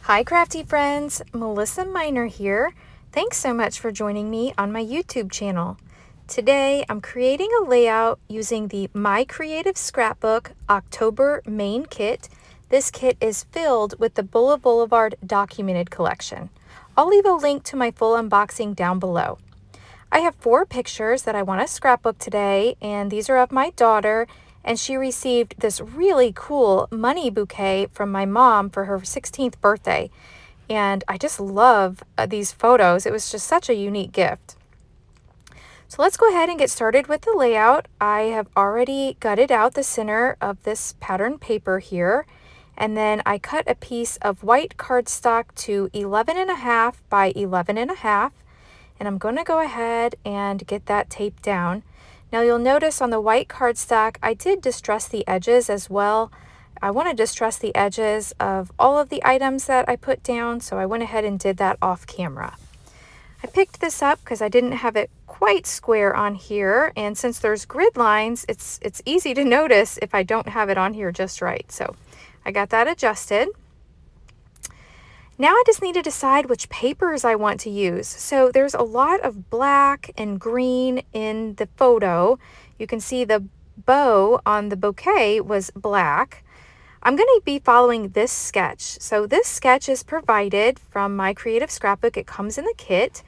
Hi crafty friends, Melissa Minor here. Thanks so much for joining me on my YouTube channel. Today I'm creating a layout using the My Creative Scrapbook October main kit. This kit is filled with the Bella Blvd-Documented Collection. I'll leave a link to my full unboxing down below. I have 4 pictures that I want to scrapbook today, and these are of my daughter, and she received this really cool money bouquet from my mom for her 16th birthday. And I just love these photos. It was just such a unique gift. So let's go ahead and get started with the layout. I have already gutted out the center of this pattern paper here, and then I cut a piece of white cardstock to 11.5 by 11.5. And I'm going to go ahead and get that taped down. Now you'll notice on the white cardstock, I did distress the edges as well. I want to distress the edges of all of the items that I put down, so I went ahead and did that off camera. I picked this up because I didn't have it quite square on here, and since there's grid lines, it's easy to notice if I don't have it on here just right. So I got that adjusted. Now I just need to decide which papers I want to use. So there's a lot of black and green in the photo. You can see the bow on the bouquet was black. I'm going to be following this sketch. So this sketch is provided from My Creative Scrapbook. It comes in the kit,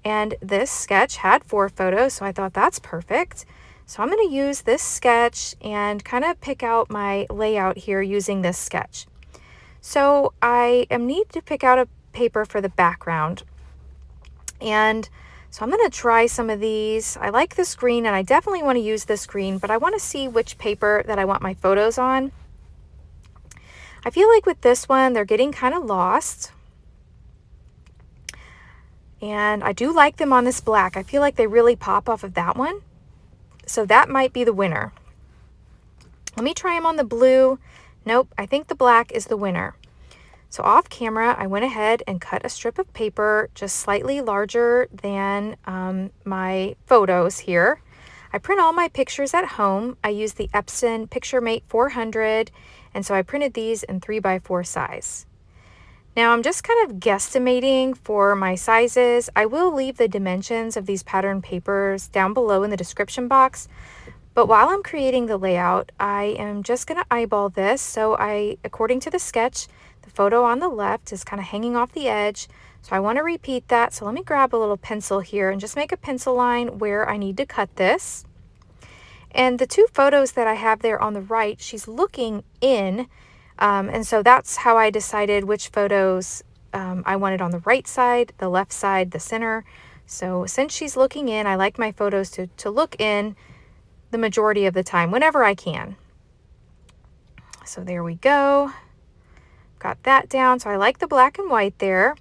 and this sketch had 4 photos, so I thought that's perfect. So I'm going to use this sketch and kind of pick out my layout here using this sketch. So I need to pick out a paper for the background. And so I'm going to try some of these. I like this green, and I definitely want to use this green, but I want to see which paper that I want my photos on. I feel like with this one, they're getting kind of lost. And I do like them on this black. I feel like they really pop off of that one. So that might be the winner. Let me try them on the blue. Nope, I think the black is the winner. So off camera, I went ahead and cut a strip of paper just slightly larger than my photos here. I print all my pictures at home. I use the Epson PictureMate 400, and so I printed these in 3x4 size. Now I'm just kind of guesstimating for my sizes. I will leave the dimensions of these pattern papers down below in the description box. But while I'm creating the layout, I am just going to eyeball this. So according to the sketch, the photo on the left is kind of hanging off the edge. So I want to repeat that. So let me grab a little pencil here and just make a pencil line where I need to cut this. And the 2 photos that I have there on the right, she's looking in. And so that's how I decided which photos I wanted on the right side, the left side, the center. So since she's looking in, I like my photos to look in the majority of the time, whenever I can. So there we go. Got that down. So I like the black and white there.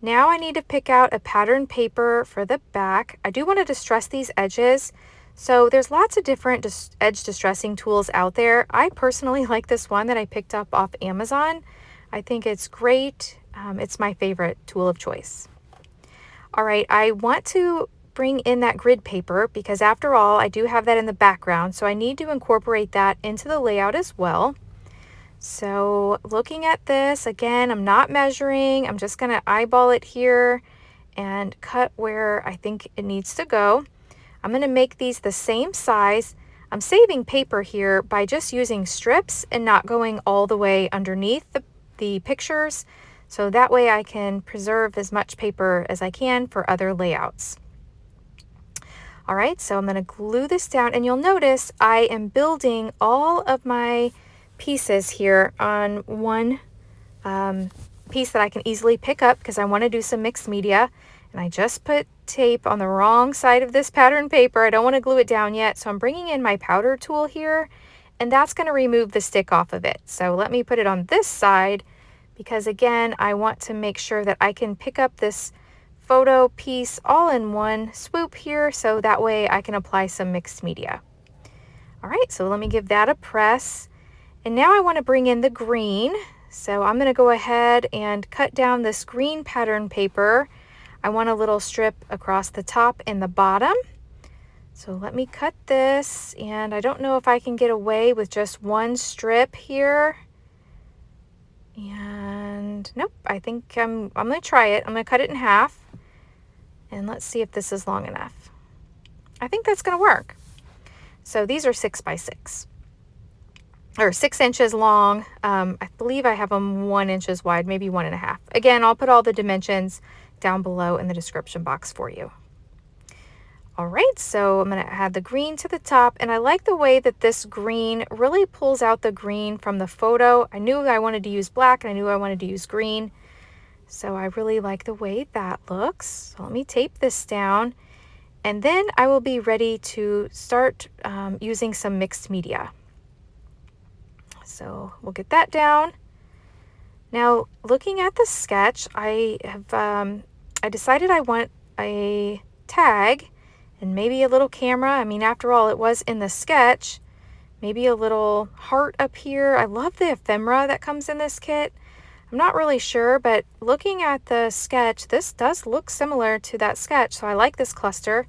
Now I need to pick out a pattern paper for the back. I do want to distress these edges. So there's lots of different edge distressing tools out there. I personally like this one that I picked up off Amazon. I think it's great. It's my favorite tool of choice. All right, I want to bring in that grid paper because after all, I do have that in the background, so I need to incorporate that into the layout as well. So looking at this, again, I'm not measuring. I'm just going to eyeball it here and cut where I think it needs to go. I'm going to make these the same size. I'm saving paper here by just using strips and not going all the way underneath the pictures. So that way I can preserve as much paper as I can for other layouts. All right, so I'm going to glue this down, and you'll notice I am building all of my pieces here on one piece that I can easily pick up because I want to do some mixed media. And I just put tape on the wrong side of this pattern paper. I don't want to glue it down yet, so I'm bringing in my powder tool here, and that's going to remove the stick off of it. So let me put it on this side because, again, I want to make sure that I can pick up this photo piece all in one swoop here, so that way I can apply some mixed media. All right, so let me give that a press. And now I want to bring in the green. So I'm going to go ahead and cut down this green pattern paper. I want a little strip across the top and the bottom. So let me cut this, and I don't know if I can get away with just one strip here. And Nope, I think I'm going to try it. I'm going to cut it in half. And let's see if this is long enough. I think that's going to work. So these are 6 by 6. Or 6 inches long. I believe I have them 1 inches wide, maybe 1.5. Again, I'll put all the dimensions down below in the description box for you. All right, so I'm going to add the green to the top, and I like the way that this green really pulls out the green from the photo. I knew I wanted to use black, and I knew I wanted to use green, so I really like the way that looks. So let me tape this down, and then I will be ready to start using some mixed media. So we'll get that down. Now, looking at the sketch, I decided I want a tag and maybe a little camera. I mean, after all, it was in the sketch. Maybe a little heart up here. I love the ephemera that comes in this kit. I'm not really sure, but looking at the sketch, this does look similar to that sketch, so I like this cluster.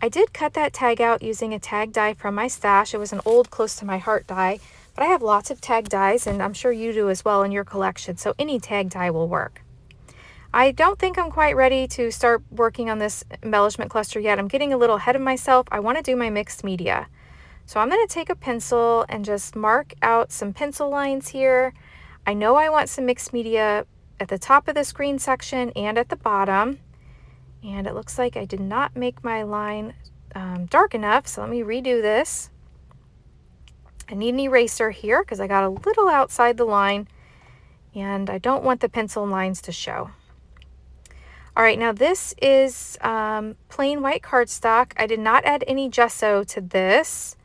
I did cut that tag out using a tag die from my stash. It was an old close to my heart die, but I have lots of tag dies, and I'm sure you do as well in your collection, so any tag die will work. I don't think I'm quite ready to start working on this embellishment cluster yet. I'm getting a little ahead of myself. I want to do my mixed media. So I'm going to take a pencil and just mark out some pencil lines here. I know I want some mixed media at the top of this green section and at the bottom. And it looks like I did not make my line dark enough, so let me redo this. I need an eraser here because I got a little outside the line, and I don't want the pencil lines to show. All right, now this is plain white cardstock. I did not add any gesso to this.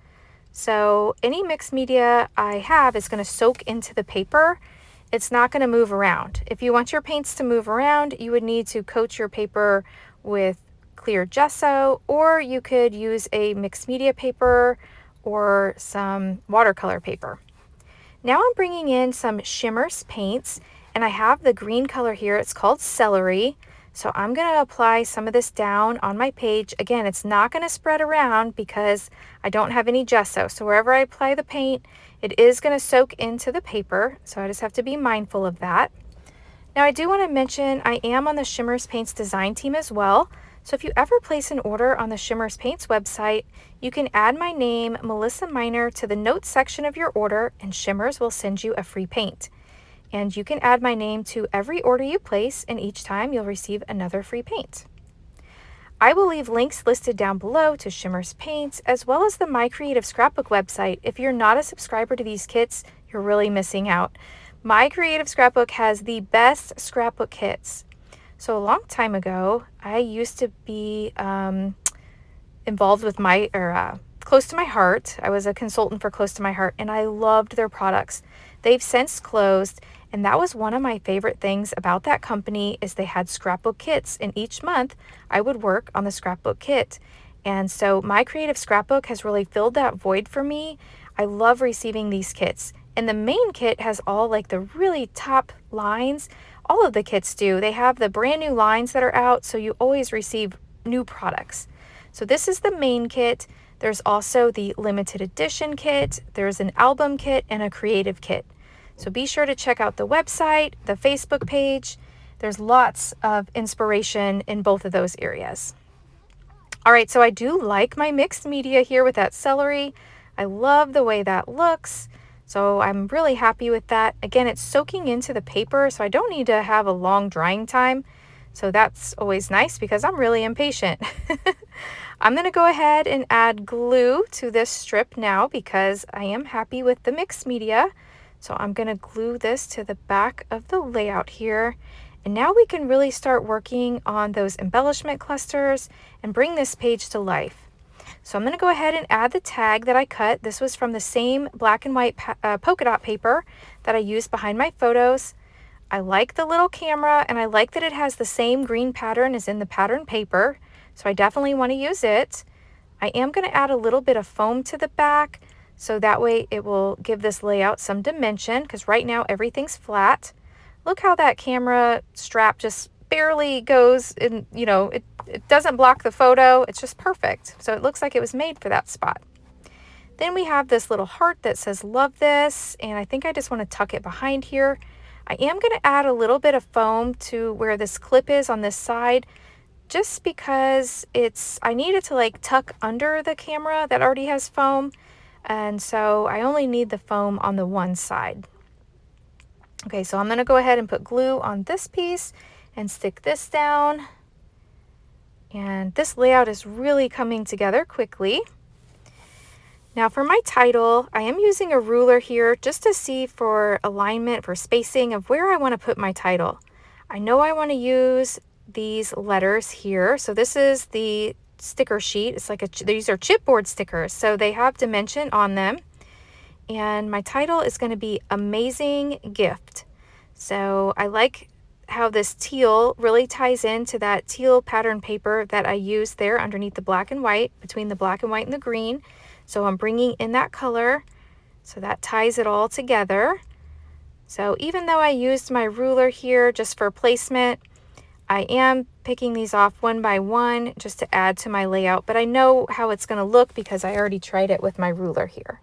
So any mixed media I have is going to soak into the paper. It's not going to move around. If you want your paints to move around, you would need to coat your paper with clear gesso, or you could use a mixed media paper or some watercolor paper. Now I'm bringing in some Shimmers paints, and I have the green color here. It's called Celery. So I'm going to apply some of this down on my page. Again, it's not going to spread around because I don't have any gesso. So wherever I apply the paint, it is going to soak into the paper. So I just have to be mindful of that. Now I do want to mention I am on the Shimmers Paints design team as well. So if you ever place an order on the Shimmers Paints website, you can add my name, Melissa Minor, to the notes section of your order, and Shimmers will send you a free paint. And you can add my name to every order you place, and each time you'll receive another free paint. I will leave links listed down below to Shimmers Paints, as well as the My Creative Scrapbook website. If you're not a subscriber to these kits, you're really missing out. My Creative Scrapbook has the best scrapbook kits. So a long time ago, I used to be involved with Close to My Heart. I was a consultant for Close to My Heart, and I loved their products. They've since closed, and that was one of my favorite things about that company is they had scrapbook kits, and each month I would work on the scrapbook kit. And so My Creative Scrapbook has really filled that void for me. I love receiving these kits. And the main kit has all like the really top lines. All of the kits do. They have the brand new lines that are out, so you always receive new products. So this is the main kit. There's also the limited edition kit. There's an album kit and a creative kit. So be sure to check out the website, the Facebook page. There's lots of inspiration in both of those areas. All right, so I do like my mixed media here with that celery. I love the way that looks. So I'm really happy with that. Again, it's soaking into the paper, so I don't need to have a long drying time. So that's always nice because I'm really impatient. I'm going to go ahead and add glue to this strip now because I am happy with the mixed media. So I'm going to glue this to the back of the layout here. And now we can really start working on those embellishment clusters and bring this page to life. So I'm going to go ahead and add the tag that I cut. This was from the same black and white polka dot paper that I used behind my photos. I like the little camera, and I like that it has the same green pattern as in the pattern paper. So I definitely want to use it. I am going to add a little bit of foam to the back, so that way it will give this layout some dimension, because right now everything's flat. Look how that camera strap just barely goes in, you know, it doesn't block the photo. It's just perfect. So it looks like it was made for that spot. Then we have this little heart that says love this, and I think I just want to tuck it behind here. I am going to add a little bit of foam to where this clip is on this side, just because I need it to like tuck under the camera that already has foam. And so I only need the foam on the one side. Okay, so I'm going to go ahead and put glue on this piece and stick this down. And this layout is really coming together quickly. Now for my title, I am using a ruler here just to see for alignment, for spacing of where I want to put my title. I know I want to use these letters here. So this is the sticker sheet. It's like these are chipboard stickers, so they have dimension on them. And my title is going to be Amazing Gift. So I like how this teal really ties into that teal pattern paper that I used there underneath the black and white, between the black and white and the green. So I'm bringing in that color, so that ties it all together. So even though I used my ruler here just for placement, I am picking these off one by one just to add to my layout, but I know how it's going to look because I already tried it with my ruler here.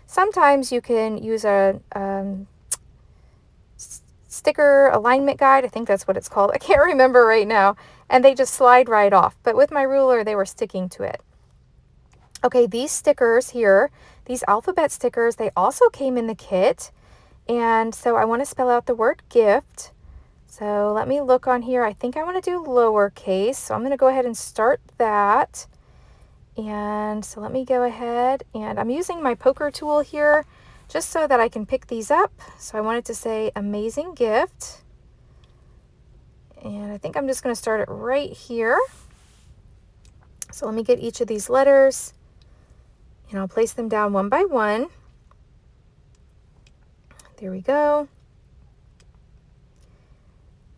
Sometimes you can use a sticker alignment guide. I think that's what it's called. I can't remember right now. And they just slide right off. But with my ruler, they were sticking to it. Okay, these stickers here, these alphabet stickers, they also came in the kit. And so I want to spell out the word gift. So let me look on here. I think I want to do lowercase. So I'm going to go ahead and start that. And so let me go ahead, and I'm using my poker tool here just so that I can pick these up. So I wanted to say Amazing Gift. And I think I'm just going to start it right here. So let me get each of these letters, and I'll place them down one by one. There we go.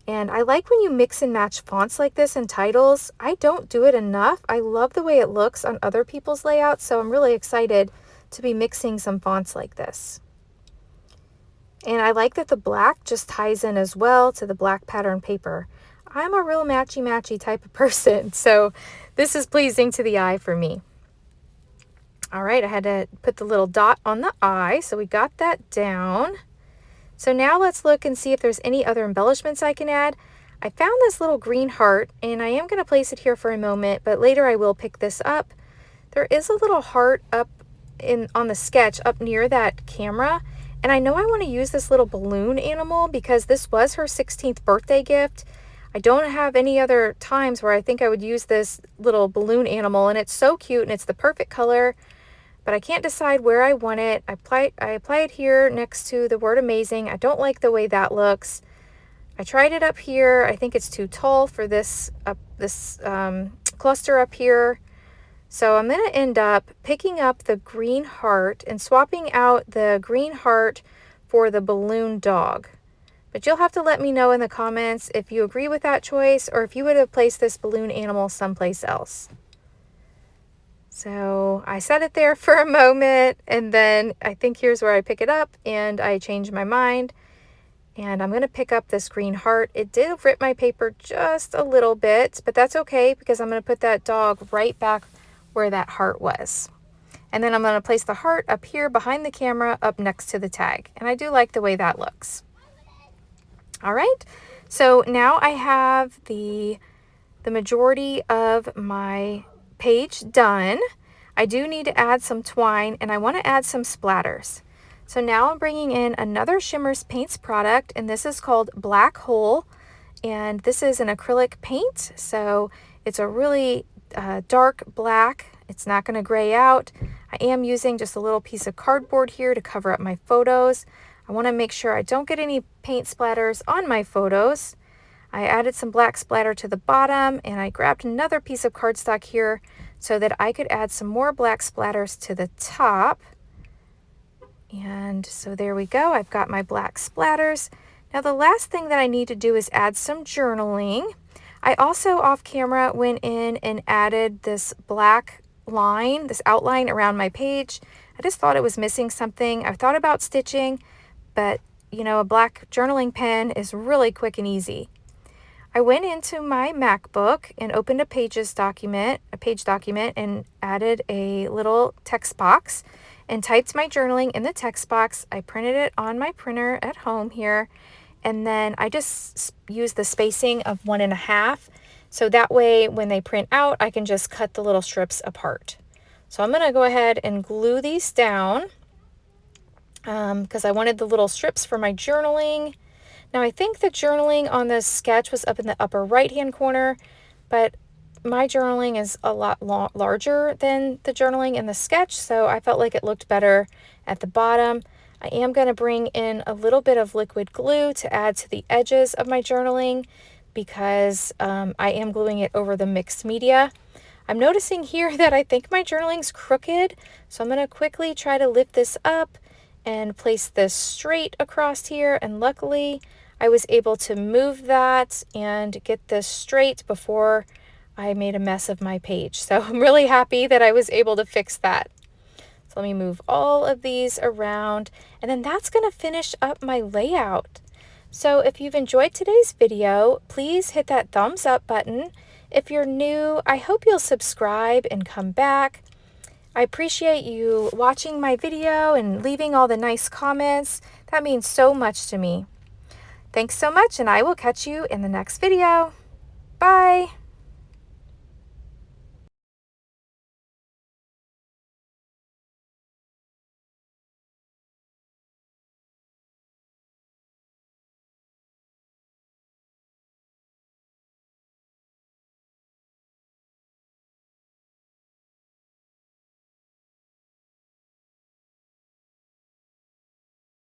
And I like when you mix and match fonts like this in titles. I don't do it enough. I love the way it looks on other people's layouts, so I'm really excited to be mixing some fonts like this. And I like that the black just ties in as well to the black pattern paper. I'm a real matchy-matchy type of person, so this is pleasing to the eye for me. All right, I had to put the little dot on the eye, so we got that down. So now let's look and see if there's any other embellishments I can add. I found this little green heart, and I am going to place it here for a moment, but later I will pick this up. There is a little heart up on the sketch up near that camera, and I know I want to use this little balloon animal because this was her 16th birthday gift. I don't have any other times where I think I would use this little balloon animal, and it's so cute and it's the perfect color. But I can't decide where I want it. I apply it here next to the word amazing. I don't like the way that looks. I tried it up here. I think it's too tall for this cluster up here. So I'm going to end up picking up the green heart and swapping out the green heart for the balloon dog. But you'll have to let me know in the comments if you agree with that choice or if you would have placed this balloon animal someplace else. So I set it there for a moment, and then I think here's where I pick it up, and I change my mind. And I'm going to pick up this green heart. It did rip my paper just a little bit, but that's okay because I'm going to put that dog right back where that heart was. And then I'm going to place the heart up here behind the camera up next to the tag. And I do like the way that looks. All right, so now I have the majority of my page done. I do need to add some twine, and I want to add some splatters. So now I'm bringing in another Shimmers Paints product, and this is called Black Hole, and this is an acrylic paint, so it's a really dark black. It's not going to gray out. I am using just a little piece of cardboard here to cover up my photos. I want to make sure I don't get any paint splatters on my photos. I added some black splatter to the bottom, and I grabbed another piece of cardstock here so that I could add some more black splatters to the top. And so there we go. I've got my black splatters. Now the last thing that I need to do is add some journaling. I also off camera went in and added this black line, this outline around my page. I just thought it was missing something. I thought about stitching, but you know, a black journaling pen is really quick and easy. I went into my MacBook and opened a page document, and added a little text box and typed my journaling in the text box. I printed it on my printer at home here, and then I just use the spacing of 1.5. So that way when they print out, I can just cut the little strips apart. So I'm gonna go ahead and glue these down because I wanted the little strips for my journaling. Now I think the journaling on this sketch was up in the upper right-hand corner, but my journaling is a lot larger than the journaling in the sketch, so I felt like it looked better at the bottom. I am going to bring in a little bit of liquid glue to add to the edges of my journaling because I am gluing it over the mixed media. I'm noticing here that I think my journaling's crooked, so I'm going to quickly try to lift this up and place this straight across here, and luckily I was able to move that and get this straight before I made a mess of my page. So I'm really happy that I was able to fix that. So let me move all of these around, and then that's going to finish up my layout. So if you've enjoyed today's video, please hit that thumbs up button. If you're new, I hope you'll subscribe and come back. I appreciate you watching my video and leaving all the nice comments. That means so much to me. Thanks so much, and I will catch you in the next video. Bye!